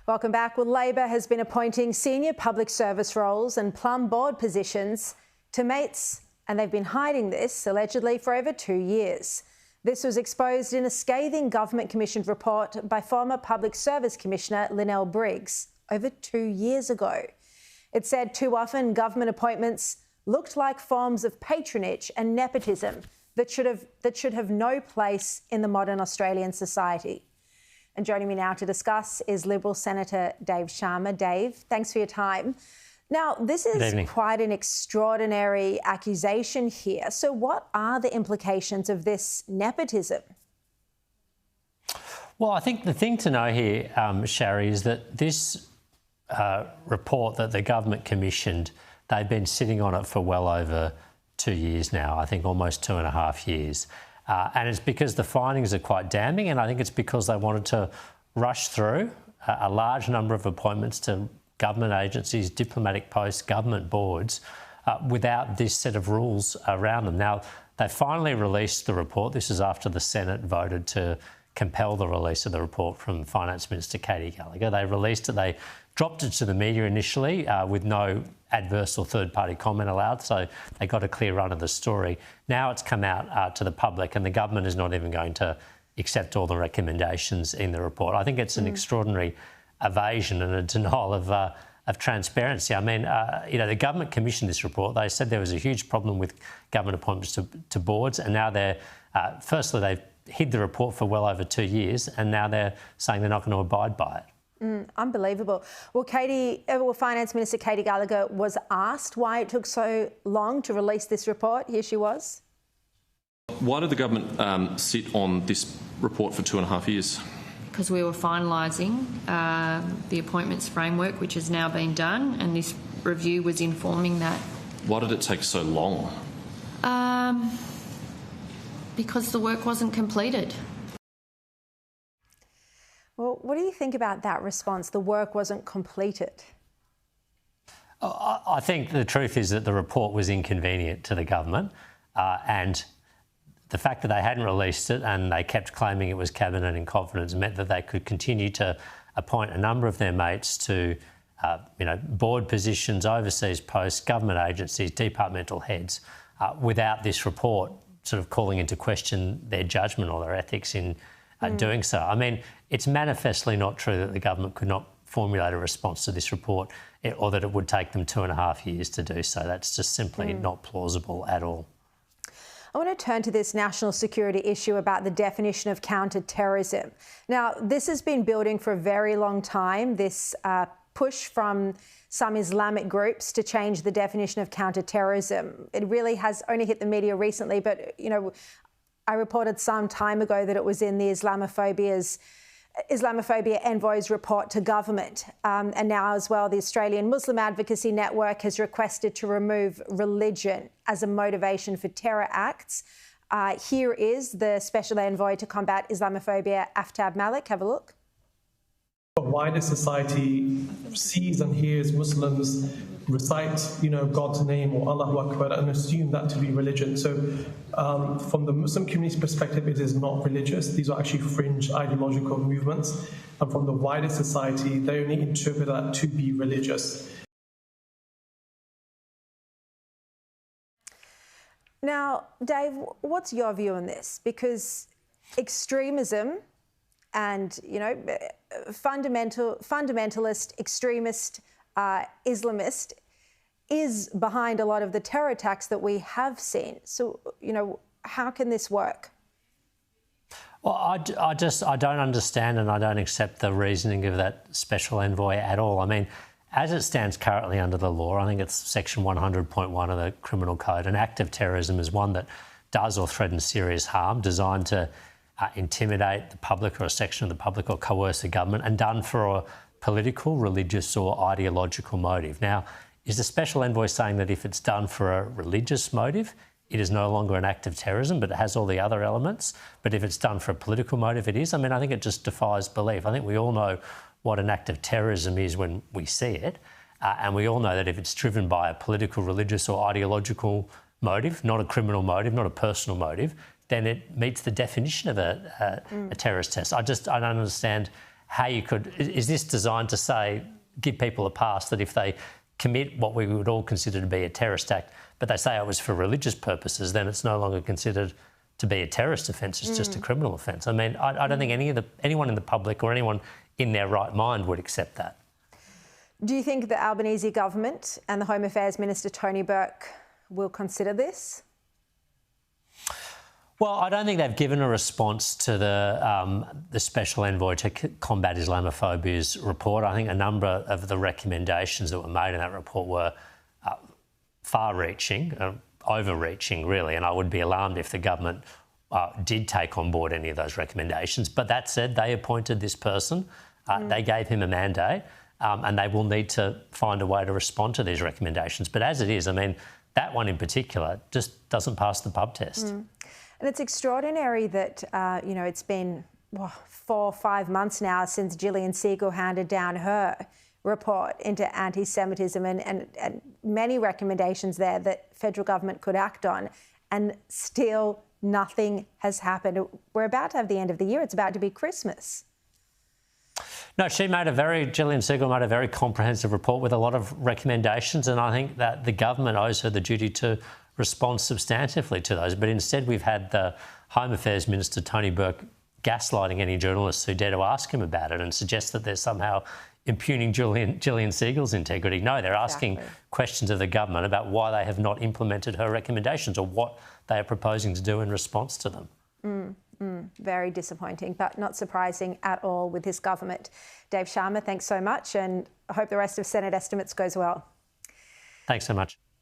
Welcome back. Well, Labor has been appointing senior public service roles and plum board positions to mates, and they've been hiding this, allegedly, for over 2 years. This was exposed in a scathing government-commissioned report by former Public Service Commissioner Linnell Briggs over 2 years ago. It said too often government appointments looked like forms of patronage and nepotism that should have no place in the modern Australian society. And joining me now to discuss is Liberal Senator Dave Sharma. Dave, thanks for your time. Now, this is quite an extraordinary accusation here. So what are the implications of this nepotism? Well, I think the thing to know here, Sharri, is that this report that the government commissioned, they've been sitting on it for well over 2 years now, I think almost 2.5 years. And it's because the findings are quite damning, and I think it's because they wanted to rush through a large number of appointments to government agencies, diplomatic posts, government boards, without this set of rules around them. Now, they finally released the report. This is after the Senate voted to compel the release of the report from Finance Minister Katie Gallagher. They released it. They dropped it to the media initially with no adverse or third-party comment allowed, so they got a clear run of the story. Now it's come out to the public, and the government is not even going to accept all the recommendations in the report. I think it's an extraordinary evasion and a denial of transparency. I mean, the government commissioned this report. They said there was a huge problem with government appointments to boards, and now they're, firstly, they've hid the report for well over 2 years, and now they're saying they're not going to abide by it. Unbelievable. Well, Finance Minister Katie Gallagher was asked why it took so long to release this report. Here she was. Why did the government sit on this report for 2.5 years? Because we were finalising the appointments framework, which has now been done, and this review was informing that. Why did it take so long? Because the work wasn't completed. Well, what do you think about that response? The work wasn't completed. I think the truth is that the report was inconvenient to the government, and the fact that they hadn't released it and they kept claiming it was cabinet in confidence meant that they could continue to appoint a number of their mates to, board positions, overseas posts, government agencies, departmental heads, without this report sort of calling into question their judgment or their ethics in doing so. I mean, it's manifestly not true that the government could not formulate a response to this report, or that it would take them 2.5 years to do so. That's just simply not plausible at all. I want to turn to this national security issue about the definition of counter-terrorism. Now, this has been building for a very long time, this push from some Islamic groups to change the definition of counter-terrorism. It really has only hit the media recently, but, I reported some time ago that it was in the Islamophobia Envoy's report to government. And now as well, the Australian Muslim Advocacy Network has requested to remove religion as a motivation for terror acts. Here is the Special Envoy to Combat Islamophobia, Aftab Malik. Have a look. A wider society sees and hears Muslims recite, God's name or Allahu Akbar and assume that to be religion. So from the Muslim community's perspective, it is not religious. These are actually fringe ideological movements. And from the wider society, they only interpret that to be religious. Now, Dave, what's your view on this? Because extremism and, fundamentalist, extremist, Islamist is behind a lot of the terror attacks that we have seen. So, how can this work? Well, I don't understand and I don't accept the reasoning of that special envoy at all. I mean, as it stands currently under the law, I think it's section 100.1 of the Criminal Code, an act of terrorism is one that does or threatens serious harm designed to intimidate the public or a section of the public or coerce the government, and done for a political, religious or ideological motive. Now, is the special envoy saying that if it's done for a religious motive, it is no longer an act of terrorism, but it has all the other elements? But if it's done for a political motive, it is? I mean, I think it just defies belief. I think we all know what an act of terrorism is when we see it. And we all know that if it's driven by a political, religious or ideological motive, not a criminal motive, not a personal motive, then it meets the definition of a terrorist test. I don't understand how you could... Is this designed to say, give people a pass that if they commit what we would all consider to be a terrorist act, but they say it was for religious purposes, then it's no longer considered to be a terrorist offence, it's just a criminal offence? I mean, I don't think anyone in the public or anyone in their right mind would accept that. Do you think the Albanese government and the Home Affairs Minister Tony Burke will consider this? Well, I don't think they've given a response to the Special Envoy to Combat Islamophobia's report. I think a number of the recommendations that were made in that report were far-reaching, overreaching, really, and I would be alarmed if the government did take on board any of those recommendations. But that said, they appointed this person, they gave him a mandate, and they will need to find a way to respond to these recommendations. But as it is, I mean, that one in particular just doesn't pass the pub test. And it's extraordinary that, you know, it's been 4 or 5 months now since Gillian Siegel handed down her report into anti-Semitism and many recommendations there that federal government could act on, and still nothing has happened. We're about to have the end of the year. It's about to be Christmas. No, Gillian Siegel made a very comprehensive report with a lot of recommendations, and I think that the government owes her the duty to respond substantively to those. But instead we've had the Home Affairs Minister, Tony Burke, gaslighting any journalists who dare to ask him about it and suggest that they're somehow impugning Gillian Siegel's integrity. No, they're asking questions of the government about why they have not implemented her recommendations or what they are proposing to do in response to them. Very disappointing, but not surprising at all with this government. Dave Sharma, thanks so much, and I hope the rest of Senate estimates goes well. Thanks so much.